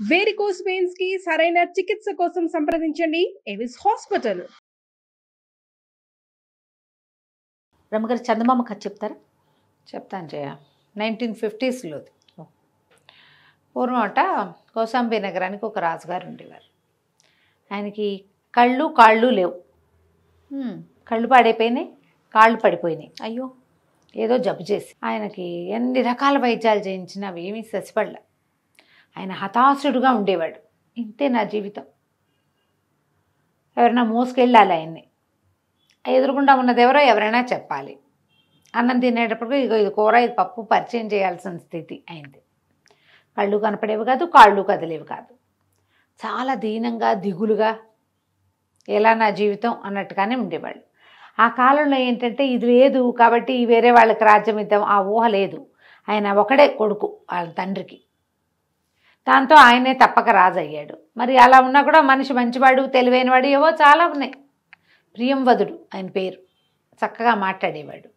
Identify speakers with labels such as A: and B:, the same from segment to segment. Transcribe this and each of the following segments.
A: Varicose veins కి సరైన చికిత్స కోసం సంప్రదించండి ఎవిస్ హాస్పిటల్.
B: రమ్మగారు చందమామ కథ చెప్తారా?
C: చెప్తాను జయ. 1950స్లోది. పూర్వం అట కౌశాంబి నగరానికి ఒక రాజుగారు ఉండేవారు. ఆయనకి కళ్ళు కాళ్ళు లేవు. కళ్ళు పాడైపోయినాయి, కాళ్ళు పడిపోయినాయి.
B: అయ్యో,
C: ఏదో జబ్బు చేసి ఆయనకి ఎన్ని రకాల వైద్యాలు చేయించినా అవి ఏమీ ససిపడలే. ఆయన హతాశుడుగా ఉండేవాడు. ఇంతే నా జీవితం, ఎవరైనా మోసుకెళ్ళాలి ఆయన్ని, ఎదురుగుండా ఉన్నది ఎవరో ఎవరైనా చెప్పాలి. అన్నం తినేటప్పుడు ఇగో ఇది కూర, ఇది పప్పు పరిచయం చేయాల్సిన స్థితి అయింది. కళ్ళు కనపడేవి కాదు, కాళ్ళు కదిలేవి కాదు. చాలా దీనంగా దిగులుగా ఎలా నా జీవితం అన్నట్టుగానే ఉండేవాళ్ళు. ఆ కాలంలో ఏంటంటే ఇది లేదు కాబట్టి వేరే వాళ్ళకి రాజ్యం ఇద్దాం ఆ ఊహ లేదు. ఆయన ఒకడే కొడుకు వాళ్ళ తండ్రికి, దాంతో ఆయనే తప్పక రాజు అయ్యాడు. మరి అలా ఉన్నా కూడా మనిషి మంచివాడు, తెలివైనవాడు, ఏవో చాలా ఉన్నాయి. ప్రియంవదుడు ఆయన పేరు, చక్కగా మాట్లాడేవాడు.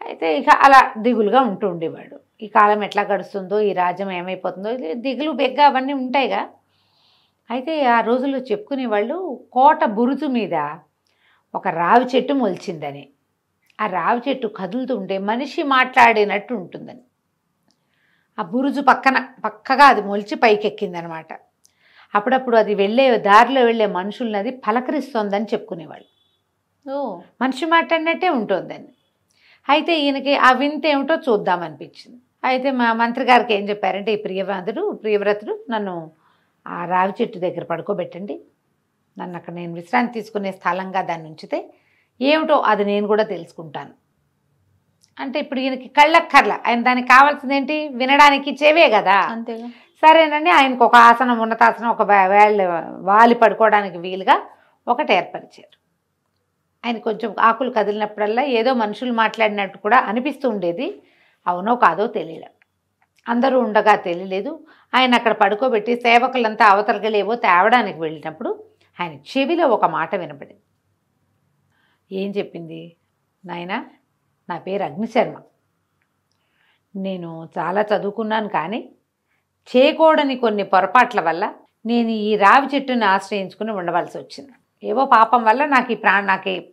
C: అయితే ఇక అలా దిగులుగా ఉంటూ ఉండేవాడు. ఈ కాలం ఎట్లా గడుస్తుందో, ఈ రాజ్యం ఏమైపోతుందో, దిగులు బెగ్గ అవన్నీ ఉంటాయిగా. అయితే ఆ రోజుల్లో చెప్పుకునేవాళ్ళు కోట బురుజు మీద ఒక రావి చెట్టు మొలిచిందని, ఆ రావి చెట్టు కదులుతుంటే మనిషి మాట్లాడినట్టు ఉంటుందని. ఆ బురుజు పక్కగా అది మొలిచి పైకెక్కిందనమాట. అప్పుడప్పుడు అది దారిలో వెళ్ళే మనుషుల్ని అది పలకరిస్తోందని చెప్పుకునేవాళ్ళు. మనిషి మాట్లాడినట్టే ఉంటుందని. అయితే ఈయనకి ఆ వింత ఏమిటో చూద్దామనిపించింది. అయితే మా మంత్రి గారికి ఏం చెప్పారంటే, ఈ ప్రియవ్రతుడు నన్ను ఆ రావి చెట్టు దగ్గర పడుకోబెట్టండి, నన్ను అక్కడ నేను విశ్రాంతి తీసుకునే స్థలంగా దాన్ని ఉంచితే ఏమిటో అది నేను కూడా తెలుసుకుంటాను అంటే. ఇప్పుడు ఈయనకి కళ్ళక్కర్ల, ఆయన దానికి కావాల్సింది ఏంటి, వినడానికి చెవే కదా.
B: అంతేగా.
C: సరేనండి, ఆయనకు ఒక ఆసనం, ఉన్నతాసనం, ఒక వాలి పడుకోవడానికి వీలుగా ఒకటి ఏర్పరిచారు. ఆయన కొంచెం ఆకులు కదిలినప్పుడల్లా ఏదో మనుషులు మాట్లాడినట్టు కూడా అనిపిస్తూ ఉండేది. అవునో కాదో తెలియలే, అందరూ ఉండగా తెలియలేదు. ఆయన అక్కడ పడుకోబెట్టి సేవకులంతా అవతలగలేవో తేవడానికి వెళ్ళినప్పుడు ఆయన చెవిలో ఒక మాట వినపడింది. ఏం చెప్పింది? నాయనా, నా పేరు అగ్నిశర్మ, నేను చాలా చదువుకున్నాను, కానీ చేయకూడని కొన్ని పొరపాట్ల వల్ల నేను ఈ రావి చెట్టుని ఆశ్రయించుకుని ఉండవలసి వచ్చింది. ఏవో పాపం వల్ల నాకు ఈ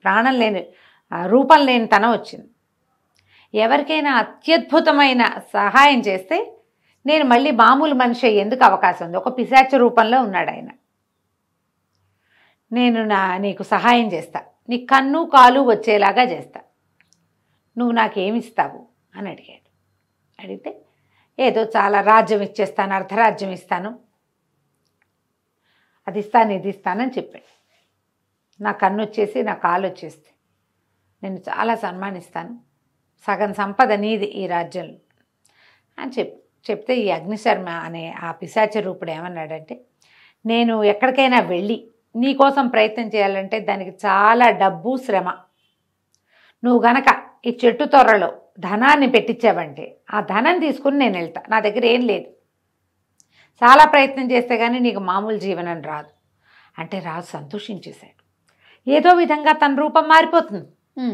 C: ప్రాణం లేని, రూపం లేని తనం వచ్చింది. ఎవరికైనా అత్యద్భుతమైన సహాయం చేస్తే నేను మళ్ళీ మామూలు మనిషి అయ్యేందుకు అవకాశం ఉంది. ఒక పిశాచ రూపంలో ఉన్నాడు ఆయన. నేను నీకు సహాయం చేస్తా, నీ కన్ను కాలు వచ్చేలాగా చేస్తా, నువ్వు నాకేమిస్తావు అని అడిగాడు. అడిగితే ఏదో చాలా రాజ్యం ఇచ్చేస్తాను, అర్ధరాజ్యం ఇస్తాను, అది ఇస్తాను, ఇది ఇస్తానని చెప్పాడు. నా కన్ను వచ్చేసి నా కాలు వచ్చేస్తే నేను చాలా సన్మానిస్తాను, సగం సంపద నీది ఈ రాజ్యంలో అని చెప్తే ఈ అగ్నిశర్మ అనే ఆ పిశాచ రూపుడు ఏమన్నాడంటే, నేను ఎక్కడికైనా వెళ్ళి నీకోసం ప్రయత్నం చేయాలంటే దానికి చాలా డబ్బు, శ్రమ. నువ్వు గనక ఈ చెట్టు తొర్రలో ధనాన్ని పెట్టించావంటే ఆ ధనం తీసుకుని నేను వెళ్తా, నా దగ్గర ఏం లేదు, చాలా ప్రయత్నం చేస్తే కానీ నీకు మామూలు జీవనం రాదు అంటే రాజు సంతోషించేశాడు. ఏదో విధంగా తన రూపం మారిపోతుంది,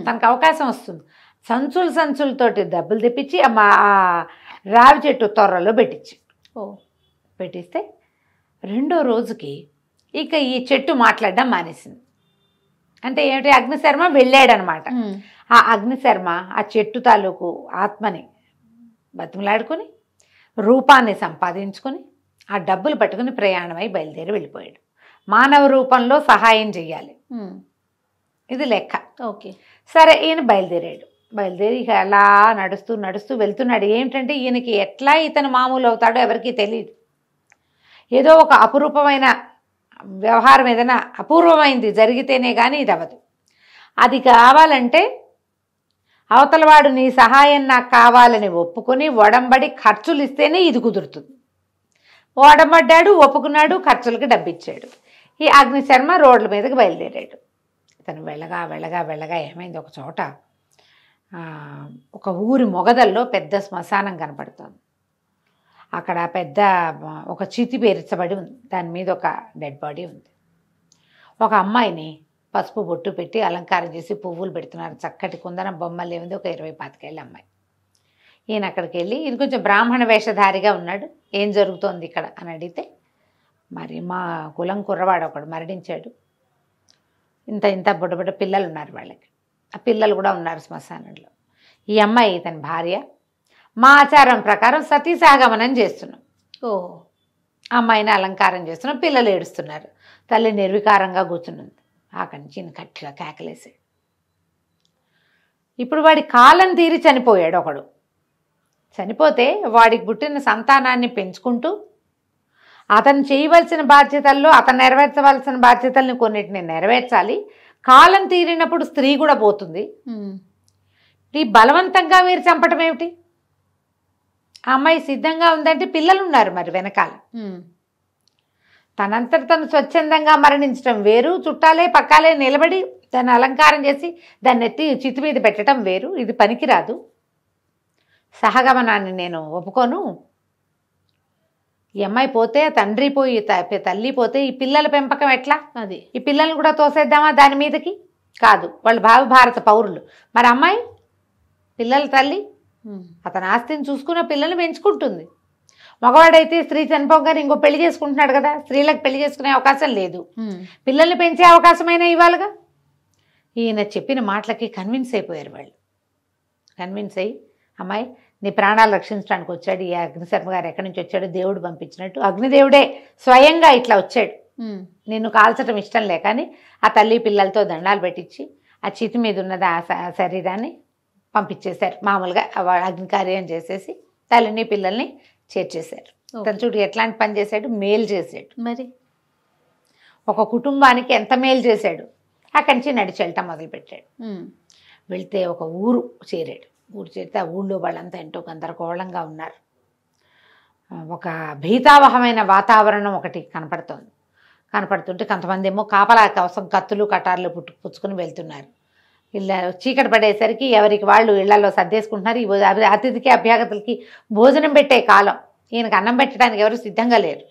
C: తనకు అవకాశం వస్తుంది. సంచులతోటి డబ్బులు తెప్పించి ఆ రావి చెట్టు తొర్రలో పెట్టిస్తే రెండో రోజుకి ఇక ఈ చెట్టు మాట్లాడడం మానేసింది. అంటే ఏమిటి, అగ్నిశర్మ వెళ్ళాడనమాట. ఆ అగ్నిశర్మ ఆ చెట్టు తాలూకు ఆత్మని బతిమలాడుకొని రూపాన్ని సంపాదించుకొని ఆ డబ్బులు పట్టుకుని ప్రయాణమై బయలుదేరి వెళ్ళిపోయాడు. మానవ రూపంలో సహాయం చెయ్యాలి, ఇది లెక్క.
B: ఓకే,
C: సరే, ఈయన బయలుదేరి ఇక అలా నడుస్తూ వెళ్తున్నాడు. ఏంటంటే ఈయనకి ఎట్లా ఇతను మామూలు అవుతాడో ఎవరికీ తెలియదు. ఏదో ఒక అపురూపమైన వ్యవహారం, ఏదైనా అపూర్వమైంది జరిగితేనే కానీ ఇది అవ్వదు. అది కావాలంటే అవతలవాడు నీ సహాయం నాకు కావాలని ఒప్పుకొని ఒడంబడి ఖర్చులు ఇస్తేనే ఇది కుదురుతుంది. ఒడంబడ్డాడు, ఒప్పుకున్నాడు, ఖర్చులకి డబ్బిచ్చాడు. ఈ అగ్నిశర్మ రోడ్ల మీదకి బయలుదేరాడు. ఇతను వెళ్ళగా ఏమైంది, ఒక చోట ఒక ఊరి మొగదల్లో పెద్ద శ్మశానం కనపడుతుంది. అక్కడ పెద్ద ఒక చితి పేర్చబడి ఉంది, దాని మీద ఒక డెడ్ బాడీ ఉంది. ఒక అమ్మాయిని పసుపు బొట్టు పెట్టి అలంకారం చేసి పువ్వులు పెడుతున్నారు, చక్కటి కుందన బొమ్మలు ఏముంది, ఒక 20-25 ఏళ్ళ అమ్మాయి. ఈయన అక్కడికి వెళ్ళి, ఈయన కొంచెం బ్రాహ్మణ వేషధారిగా ఉన్నాడు, ఏం జరుగుతోంది ఇక్కడ అని అడిగితే మరి మా కులం కుర్రవాడు ఒకడు మరణించాడు. ఇంత ఇంత బుడ్డ పిల్లలు ఉన్నారు వాళ్ళకి. ఆ పిల్లలు కూడా ఉన్నారు శ్మశానంలో. ఈ అమ్మాయి ఇతని భార్య. మా ఆచారం ప్రకారం సతీ సహగమనం చేస్తున్నాం.
B: ఓహో.
C: అమ్మాయిని అలంకారం చేస్తున్నాం. పిల్లలు ఏడుస్తున్నారు. తల్లి నిర్వికారంగా కూర్చున్నది. అక్కడి నుంచి గట్టిగా కేకలేసాడు. ఇప్పుడు వాడి కాలం తీరి చనిపోయాడు ఒకడు. చనిపోతే వాడికి పుట్టిన సంతానాన్ని పెంచుకుంటూ అతను చేయవలసిన బాధ్యతల్లో అతను నెరవేర్చవలసిన బాధ్యతల్ని కొన్నిటిని నెరవేర్చాలి. కాలం తీరినప్పుడు స్త్రీ కూడా పోతుంది. ఈ బలవంతంగా మీరు చంపటం ఏమిటి? ఆ అమ్మాయి సిద్ధంగా ఉందంటే పిల్లలు ఉన్నారు మరి వెనకాల. తనంతట తను స్వచ్ఛందంగా మరణించడం వేరు, చుట్టాలే పక్కాలే నిలబడి దాన్ని అలంకారం చేసి దాన్ని ఎత్తి చితి మీద పెట్టడం వేరు. ఇది పనికిరాదు. సహగమనాన్ని నేను ఒప్పుకోను. ఈ అమ్మాయి పోతే, తండ్రి పోయి, తల్లి పోతే ఈ పిల్లల పెంపకం ఎట్లా?
B: అది
C: ఈ పిల్లల్ని కూడా తోసేద్దామా దాని మీదకి? కాదు, వాళ్ళు భారత పౌరులు. మరి అమ్మాయి పిల్లల తల్లి అతని ఆస్తిని చూసుకున్న పిల్లల్ని పెంచుకుంటుంది. మగవాడైతే స్త్రీ చనిపోగానే ఇంకో పెళ్లి చేసుకుంటున్నాడు కదా, స్త్రీలకు పెళ్లి చేసుకునే అవకాశం లేదు. పిల్లల్ని పెంచే అవకాశమైనా ఇవ్వాలిగా. ఈయన చెప్పిన మాటలకి కన్విన్స్ అయిపోయారు వాళ్ళు. కన్విన్స్ అయ్యి, అమ్మాయి నీ ప్రాణాలు రక్షించడానికి వచ్చాడు ఈ అగ్నిశర్మ గారు. ఎక్కడి నుంచి వచ్చాడు? దేవుడు పంపించినట్టు. అగ్నిదేవుడే స్వయంగా ఇట్లా వచ్చాడు. నిన్ను కాల్చడం ఇష్టం లే కానీ ఆ తల్లి పిల్లలతో దండాలు పెట్టించి ఆ చితి మీద ఉన్నది ఆ శరీరాన్ని పంపించేశారు. మామూలుగా అగ్నికార్యం చేసేసి తల్లిని పిల్లల్ని చేర్చేశారు. తను చూడు ఎట్లాంటి పని చేశాడు, మేలు చేశాడు.
B: మరి
C: ఒక కుటుంబానికి ఎంత మేలు చేశాడు. అక్కడి నుంచి నడిచి వెళ్ళటం మొదలుపెట్టాడు. వెళ్తే ఒక ఊరు చేరాడు. ఊరు చేరితే ఆ ఊళ్ళో వాళ్ళంతా ఎంతో గందరగోళంగా ఉన్నారు. ఒక భీతావహమైన వాతావరణం ఒకటి కనపడుతుంటే కొంతమంది ఏమో కాపలా కోసం కత్తులు కటార్లు పుచ్చుకుని వెళ్తున్నారు. ఇలా చీకటి పడేసరికి ఎవరికి వాళ్ళు ఇళ్లలో సర్దేసుకుంటున్నారు. ఈ అతిథికి అభ్యాగతులకి భోజనం పెట్టే కాలం. ఈయనకు అన్నం పెట్టడానికి ఎవరు సిద్ధంగా లేరు.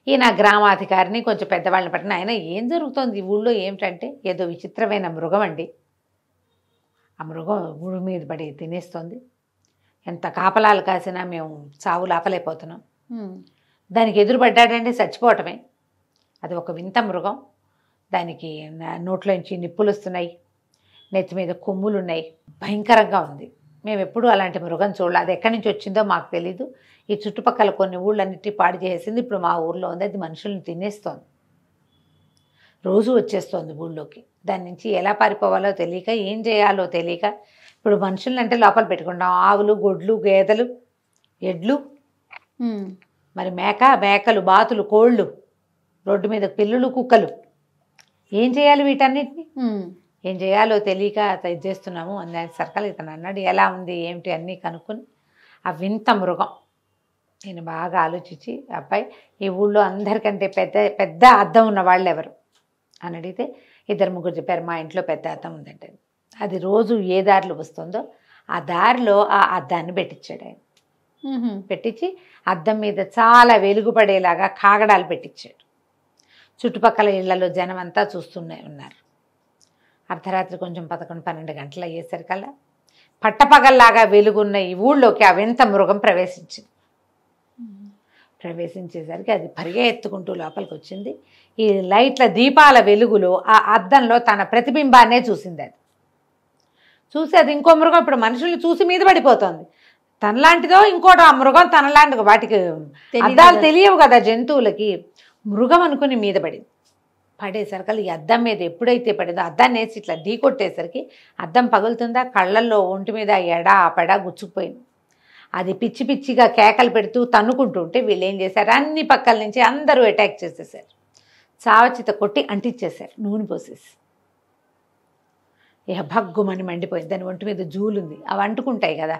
C: ఈయన గ్రామాధికారిని కొంచెం పెద్దవాళ్ళని పట్టిన ఆయన ఏం జరుగుతోంది ఈ ఊళ్ళో ఏమిటంటే, ఏదో విచిత్రమైన మృగం అండి. ఆ మృగం ఊరి మీద పడి తినేస్తోంది. ఎంత కాపలాలు కాసినా మేము చావులు ఆపలేకపోతున్నాం. దానికి ఎదురుపడ్డాడంటే చచ్చిపోవటమే. అది ఒక వింత మృగం. దానికి నోట్లోంచి నిప్పులు వస్తున్నాయి, నెత్తి మీద కొమ్ములు ఉన్నాయి, భయంకరంగా ఉంది. మేము ఎప్పుడూ అలాంటి మృగం చూడాలి. అది ఎక్కడి నుంచి వచ్చిందో మాకు తెలీదు. ఈ చుట్టుపక్కల కొన్ని ఊళ్ళన్నిటి పాడు చేసింది. ఇప్పుడు మా ఊర్లో ఉంది. అది మనుషుల్ని తినేస్తోంది. రోజు వచ్చేస్తోంది ఊళ్ళోకి. దాని నుంచి ఎలా పారిపోవాలో తెలియక, ఏం చేయాలో తెలియక ఇప్పుడు మనుషులంటే లోపల పెట్టుకుంటాం. ఆవులు, గొడ్లు, గేదెలు, ఎడ్లు, మరి మేకలు, బాతులు, కోళ్ళు, రోడ్డు మీద పిల్లులు, కుక్కలు. ఏం చేయాలి వీటన్నిటిని? ఏం చేయాలో తెలియక ఇది చేస్తున్నాము అన్న సర్కల్ ఇతను అన్నాడు. ఎలా ఉంది ఏమిటి అన్నీ కనుక్కొని ఆ వింత మృగం నేను బాగా ఆలోచించి, అబ్బాయి ఈ ఊళ్ళో అందరికంటే పెద్ద అద్దం ఉన్న వాళ్ళు ఎవరు అని అడిగితే 2-3 చెప్పారు. మా ఇంట్లో పెద్ద అద్దం ఉందంటే అది రోజు ఏ దారిలో వస్తుందో ఆ దారిలో ఆ అద్దాన్ని పెట్టించాడు ఆయన. పెట్టించి అద్దం మీద చాలా వెలుగుపడేలాగా కాగడాలు పెట్టించాడు. చుట్టుపక్కల ఇళ్లలో జనం అంతా చూస్తూనే ఉన్నారు. అర్ధరాత్రి కొంచెం 11-12 గంటలు అయ్యేసరికల్లా పట్టపగల్లాగా వెలుగున్న ఈ ఊళ్ళోకి ఆ వింత మృగం ప్రవేశించేసరికి అది పరిగెత్తుకుంటూ లోపలికి వచ్చింది. ఈ లైట్ల దీపాల వెలుగులో ఆ అద్దంలో తన ప్రతిబింబాన్నే చూసింది. అది చూసి అది ఇంకో మృగం ఇప్పుడు మనుషుల్ని చూసి మీద పడిపోతుంది. తనలాంటిదో ఇంకోటి ఆ మృగం తనలాంటిదో. వాటికి అద్దాలు తెలియవు కదా జంతువులకి. మృగం అనుకుని మీద పడేసరికి ఈ అద్దం మీద ఎప్పుడైతే పడిందో అద్దాన్ని వేసి ఇట్లా ఢీ కొట్టేసరికి అద్దం పగులుతుందా, కళ్ళల్లో ఒంటి మీద పెడ గుచ్చుకుపోయింది. అది పిచ్చి పిచ్చిగా కేకలు పెడుతూ తన్నుకుంటుంటే వీళ్ళు ఏం చేశారు, అన్ని పక్కల నుంచి అందరూ అటాక్ చేసేసారు. చావచిత కొట్టి అంటించేశారు నూనె పోసేసి. ఇక భగ్గుమని మండిపోయింది. దాని ఒంటి మీద జూలుంది, అవి అంటుకుంటాయి కదా.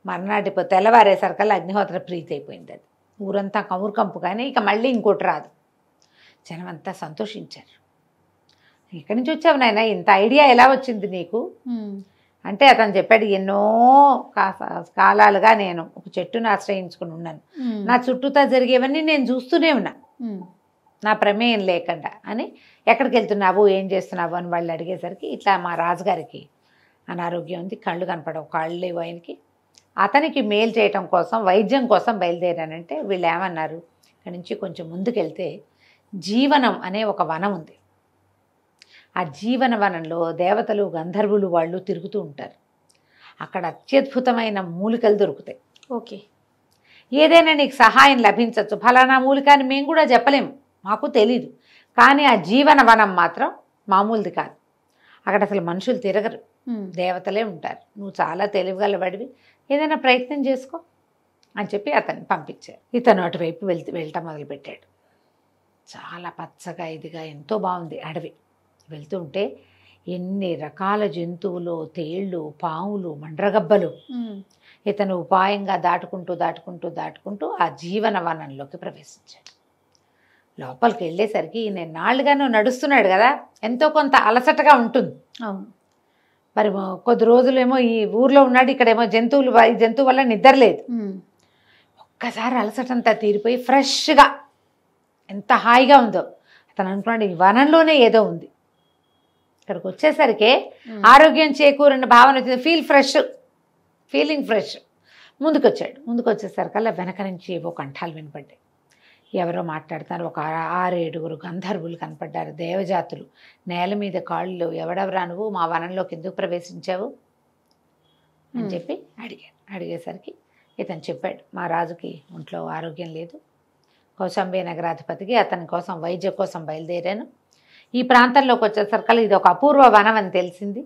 C: మర్నాటి తెల్లవారేసరికల్లా అగ్నిహోత్ర ప్రీతి అయిపోయింది. అది ఊరంతా కమురుకంపు. కానీ ఇక మళ్ళీ ఇంకోటి రాదు. జనం అంతా సంతోషించారు. ఎక్కడి నుంచి వచ్చావు నాయన, ఇంత ఐడియా ఎలా వచ్చింది నీకు అంటే అతను చెప్పాడు, ఎన్నో కాలాలుగా నేను ఒక చెట్టును ఆశ్రయించుకుని ఉన్నాను. నా చుట్టూతా జరిగేవన్నీ నేను చూస్తూనే ఉన్నా, నా ప్రమేయం లేకుండా అని. ఎక్కడికి వెళ్తున్నావు, ఏం చేస్తున్నావు అని వాళ్ళు అడిగేసరికి ఇట్లా మా రాజుగారికి అనారోగ్యం ఉంది, కళ్ళు కనపడవు, కాళ్ళు లేవు ఆయనకి. అతనికి మేలు చేయటం కోసం, వైద్యం కోసం బయలుదేరానంటే వీళ్ళు ఏమన్నారు, అక్కడి నుంచి కొంచెం ముందుకెళ్తే జీవనం అనే ఒక వనం ఉంది. ఆ జీవన వనంలో దేవతలు గంధర్వులు వాళ్ళు తిరుగుతూ ఉంటారు. అక్కడ అత్యద్భుతమైన మూలికలు దొరుకుతాయి.
B: ఓకే.
C: ఏదైనా నీకు సహాయం లభించవచ్చు. ఫలానా మూలిక అని మేము కూడా చెప్పలేము, మాకు తెలీదు. కానీ ఆ జీవన వనం మాత్రం మామూలుది కాదు. అక్కడ అసలు మనుషులు తిరగరు, దేవతలే ఉంటారు. నువ్వు చాలా తెలివిగలవాడివి, ఏదైనా ప్రయత్నం చేసుకో అని చెప్పి అతన్ని పంపించారు. ఇతను అటువైపు వెళ్ళటం మొదలుపెట్టాడు. చాలా పచ్చగా ఇదిగా ఎంతో బాగుంది అడవి. వెళ్తూ ఉంటే ఎన్ని రకాల జంతువులు, తేళ్ళు, పాములు, మండ్రగబ్బలు. ఇతను ఉపాయంగా దాటుకుంటూ ఆ జీవన వనంలోకి ప్రవేశించాడు. లోపలికి వెళ్ళేసరికి నేను నాళ్ళుగానూ నడుస్తున్నాడు కదా, ఎంతో కొంత అలసటగా ఉంటుంది.
B: అవును.
C: మరి కొద్ది రోజులేమో ఈ ఊర్లో ఉన్నాడు, ఇక్కడేమో జంతువు వల్ల నిద్ర లేదు. ఒక్కసారి అలసటంతా తీరిపోయి ఫ్రెష్గా ఎంత హాయిగా ఉందో అతను అనుకున్నాడు, ఈ వనంలోనే ఏదో ఉంది. ఇక్కడికి వచ్చేసరికి ఆరోగ్యం చేకూరిన భావన వచ్చింది. Feeling fresh. ముందుకు వచ్చేసరికల్లా వెనక నుంచి ఏవో కంఠాలు వినపడ్డాయి. ఎవరో మాట్లాడుతున్నారు. ఒక 6-7 గంధర్వులు కనపడ్డారు, దేవజాతులు. నేల మీద కాళ్ళు, ఎవడెవరా నువ్వు, మా వనంలోకి ఎందుకు ప్రవేశించావు అని చెప్పి అడిగేసరికి ఇతను చెప్పాడు, మా రాజుకి ఒంట్లో ఆరోగ్యం లేదు, కౌశాంబి నగరాధిపతికి అతని కోసం వైద్య కోసం బయలుదేరాను. ఈ ప్రాంతంలోకి వచ్చేసరికల్లా ఇది ఒక అపూర్వ వనం అని తెలిసింది.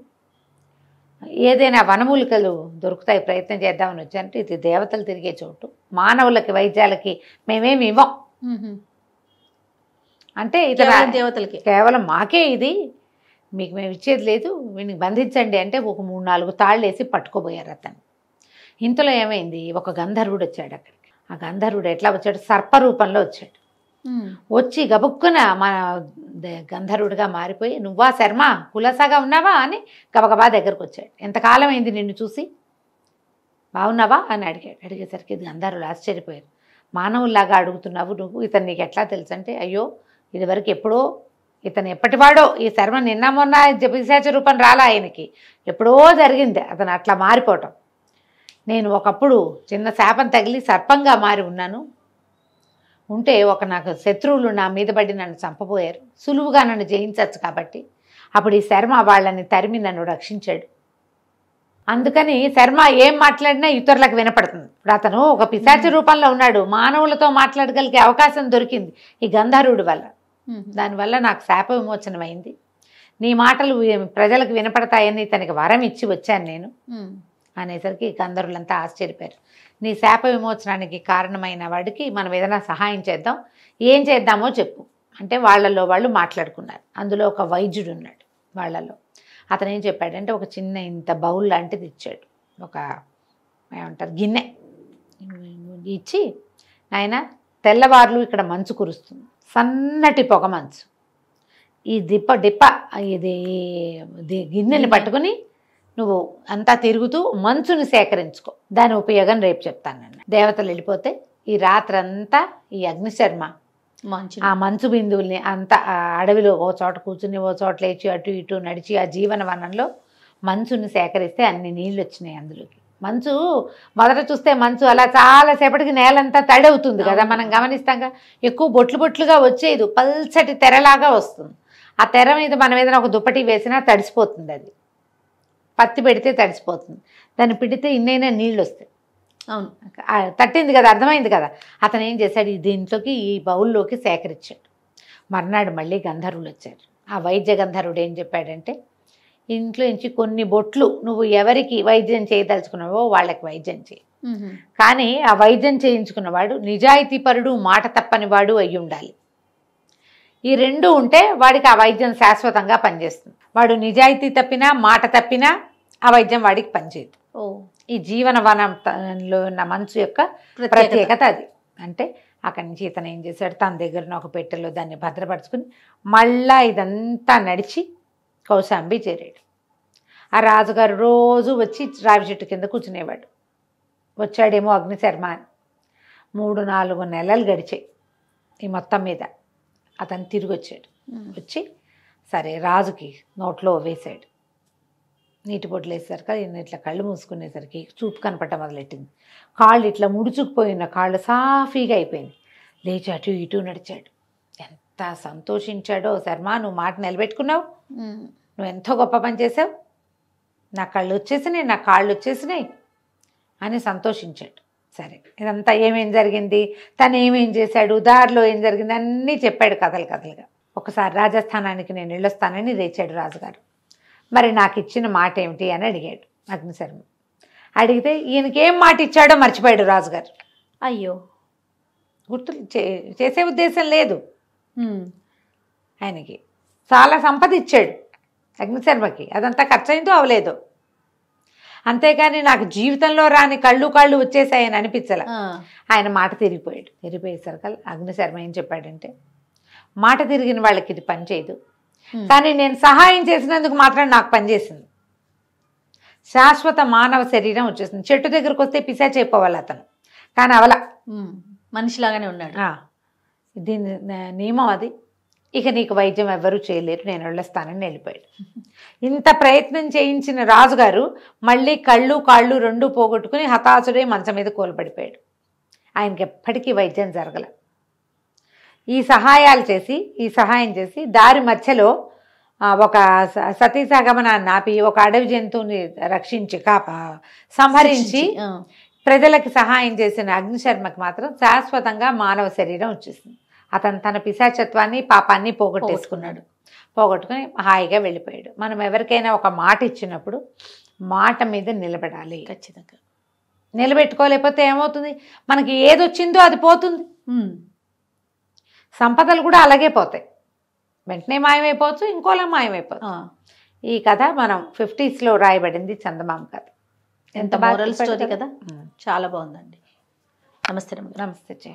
C: ఏదైనా వనమూలికలు దొరుకుతాయి, ప్రయత్నం చేద్దామని వచ్చానంటే ఇది దేవతలు తిరిగే చోటు, మానవులకి వైద్యాలకి మేమేమి ఇవ్వం అంటే
B: దేవతలకి
C: కేవలం మాకే ఇది, మీకు మేము ఇచ్చేది లేదు, వీడిని బంధించండి అంటే ఒక 3-4 తాళ్ళు వేసి పట్టుకోబోయారు అతను. ఇంతలో ఏమైంది, ఒక గంధర్వుడు వచ్చాడు అక్కడికి. ఆ గంధర్వుడు ఎట్లా వచ్చాడు, సర్పరూపంలో వచ్చాడు. వచ్చి గబుక్కున మన గంధర్వుడిగా మారిపోయి, నువ్వా శర్మ, కులసాగా ఉన్నావా అని గబగబా దగ్గరకు వచ్చాడు. ఎంతకాలం అయింది నిన్ను చూసి, బాగున్నావా అని అడిగేసరికి ఇది గంధర్వులు ఆశ్చర్యపోయారు. మానవుల్లాగా అడుగుతున్నావు నువ్వు, ఇతను నీకు ఎట్లా తెలుసు అంటే, అయ్యో ఇదివరకు ఎప్పుడో, ఇతను ఎప్పటివాడో, ఈ శర్మ నిన్న మొన్న పిశాచ రూపం రాలా ఆయనకి, ఎప్పుడో జరిగింది అతను అట్లా మారిపోవటం. నేను ఒకప్పుడు చిన్న శాపం తగిలి సర్పంగా మారి ఉన్నాను, ఉంటే నాకు శత్రువులు నా మీద పడి నన్ను చంపబోయారు, సులువుగా నన్ను జయించవచ్చు కాబట్టి అప్పుడు ఈ శర్మ వాళ్ళని తరిమి నన్ను రక్షించాడు. అందుకని శర్మ ఏం మాట్లాడినా ఇతరులకు వినపడుతుంది. ఇప్పుడు అతను ఒక పిశాచ రూపంలో ఉన్నాడు, మానవులతో మాట్లాడగలిగే అవకాశం దొరికింది ఈ గంధర్వుడి వల్ల. దానివల్ల నాకు శాప విమోచనం అయింది. నీ మాటలు ప్రజలకు వినపడతాయని తనకి వరం ఇచ్చి వచ్చాను నేను అనేసరికి గంధర్వులంతా ఆశ్చర్యపోయారు. నీ శాప విమోచనానికి కారణమైన వాడికి మనం ఏదైనా సహాయం చేద్దాం, ఏం చేద్దామో చెప్పు అంటే వాళ్ళలో వాళ్ళు మాట్లాడుకున్నారు. అందులో ఒక వైద్యుడు ఉన్నాడు వాళ్ళలో. అతను ఏం చెప్పాడంటే, ఒక చిన్న ఇంత బౌల్ లాంటిది ఇచ్చాడు, ఒక ఏమంటారు గిన్నె ఇచ్చి, నాయన తెల్లవార్లు ఇక్కడ మంచు కురుస్తుంది, సన్నటి పొగ మంచు, ఈ డిప్ప ఇది గిన్నెని పట్టుకుని నువ్వు అంతా తిరుగుతూ మంచుని సేకరించుకో, దాని ఉపయోగం రేపు చెప్తానన్న. దేవతలు వెళ్ళిపోతే ఈ రాత్రంతా ఈ అగ్నిశర్మ ఆ మంచు బిందువుల్ని అంతా అడవిలో ఓ చోట కూర్చుని ఓ చోట లేచి అటు ఇటు నడిచి ఆ జీవన వనంలో మంచుని సేకరిస్తే అన్ని నీళ్ళు వచ్చినాయి అందులోకి. మంచు మొదట చూస్తే మంచు అలా చాలాసేపటికి నేలంతా తడి అవుతుంది కదా, మనం గమనిస్తాంగా. ఎక్కువ బొట్లుగా వచ్చేది పల్చటి తెరలాగా వస్తుంది. ఆ తెర మీద మనం ఏదైనా ఒక దుప్పటి వేసినా తడిసిపోతుంది, అది పత్తి పెడితే తడిసిపోతుంది, దాన్ని పిడితే ఇన్నైనా నీళ్ళు వస్తాయి.
B: అవును,
C: తట్టింది కదా, అర్థమైంది కదా. అతను ఏం చేశాడు, దీంట్లోకి ఈ బౌల్లోకి సేకరించాడు. మర్నాడు మళ్ళీ గంధర్వులు వచ్చారు. ఆ వైద్య గంధర్వుడు ఏం చెప్పాడంటే, ఇంట్లో నుంచి కొన్ని బొట్లు నువ్వు ఎవరికి వైద్యం చేయదలుచుకున్నావో వాళ్ళకి వైద్యం చేయి, కానీ ఆ వైద్యం చేయించుకున్నవాడు నిజాయితీపరుడు, మాట తప్పని వాడు అయి ఉండాలి. ఈ రెండు ఉంటే వాడికి ఆ వైద్యం శాశ్వతంగా పనిచేస్తుంది. వాడు నిజాయితీ తప్పినా మాట తప్పినా ఆ వైద్యం వాడికి పనిచేయదు. ఈ జీవన వనంలో ఉన్న మంచు యొక్క ప్రత్యేకత అది. అంటే అక్కడి నుంచి ఇతను ఏం చేశాడు, తన దగ్గర ఒక పెట్టెలో దాన్ని భద్రపరుచుకుని మళ్ళా ఇదంతా నడిచి కౌశాంబి చేరాడు. ఆ రాజుగారు రోజు వచ్చి రావి చెట్టు కింద కూర్చునేవాడు. వచ్చాడేమో అగ్నిశర్మ అని. 3-4 నెలలు గడిచాయి. ఈ మొత్తం మీద అతను తిరిగి వచ్చాడు. వచ్చి సరే రాజుకి నోట్లో వేశాడు. నీటి బొట్లు వేసేసరికి ఈయన ఇట్లా కళ్ళు మూసుకునేసరికి చూపు కనపడటం మొదలెట్టింది. కాళ్ళు ఇట్లా ముడుచుకుపోయిన కాళ్ళు సాఫీగా అయిపోయింది. లేచి అటు ఇటు నడిచాడు. ఎంత సంతోషించాడో, శర్మ నువ్వు మాట నిలబెట్టుకున్నావు, నువ్వు ఎంతో గొప్ప పని చేసావు, నా కళ్ళు వచ్చేసినాయి, నా కాళ్ళు వచ్చేసినాయి అని సంతోషించాడు. సరే, ఇదంతా ఏమేం జరిగింది, తను ఏమేం చేశాడు, దారిలో ఏం జరిగింది అన్నీ చెప్పాడు కథలుగా. ఒకసారి రాజస్థానానికి నేను వెళ్ళొస్తానని లేచాడు రాజుగారు. మరి నాకు ఇచ్చిన మాట ఏమిటి అని అడిగాడు అగ్నిశర్మ. అడిగితే ఈయనకేం మాట ఇచ్చాడో మర్చిపోయాడు రాజుగారు.
B: అయ్యో,
C: గుర్తు చేసే ఉద్దేశం లేదు ఆయనకి. చాలా సంపద ఇచ్చాడు అగ్నిశర్మకి, అదంతా ఖర్చు అయిందో అవలేదు. అంతేకాని నాకు జీవితంలో రాని కళ్ళు వచ్చేసాయని అనిపించలే. ఆయన మాట తిరిగిపోయాడు. తిరిగిపోయేసరికి అగ్నిశర్మ ఏం చెప్పాడంటే, మాట తిరిగిన వాళ్ళకి ఇది పని చేయదు, కానీ నేను సహాయం చేసినందుకు మాత్రం నాకు పనిచేసింది. శాశ్వత మానవ శరీరం వచ్చేసింది. చెట్టు దగ్గరకు వస్తే పిశాచి అయిపోవాలి అతను, కానీ అవల
B: మనిషిలాగానే ఉన్నాడు.
C: దీని నియమం అది. ఇక నీకు వైద్యం ఎవ్వరూ చేయలేరు, నేను వెళ్ళొస్తానని వెళ్ళిపోయాడు. ఇంత ప్రయత్నం చేయించిన రాజుగారు మళ్ళీ కాళ్ళు రెండూ పోగొట్టుకుని హతాశుడై మంచం మీద కూలబడిపోయాడు. ఆయనకి ఎప్పటికీ వైద్యం జరగల. ఈ సహాయం చేసి దారి మధ్యలో ఒక సతీసాగమనాన్ని ఆపి ఒక అడవి జంతువుని రక్షించి సంహరించి ప్రజలకి సహాయం చేసిన అగ్నిశర్మకి మాత్రం శాశ్వతంగా మానవ శరీరం వచ్చేసింది. అతను తన పిశాచత్వాన్ని పాపాన్ని పోగొట్టుకుని హాయిగా వెళ్ళిపోయాడు. మనం ఎవరికైనా ఒక మాట ఇచ్చినప్పుడు మాట మీద నిలబడాలి.
B: ఖచ్చితంగా
C: నిలబెట్టుకోలేకపోతే ఏమవుతుంది, మనకి ఏది వచ్చిందో అది పోతుంది. సంపదలు కూడా అలాగే పోతాయి, వెంటనే మాయమైపోవచ్చు, ఇంకోలా మాయమైపోవచ్చు. ఈ కథ మనం 50s రాయబడింది, చందమామ కథ.
B: ఎంత మోరల్ స్టోరీ కదా, చాలా బాగుందండి. నమస్తే.
C: నమస్తే.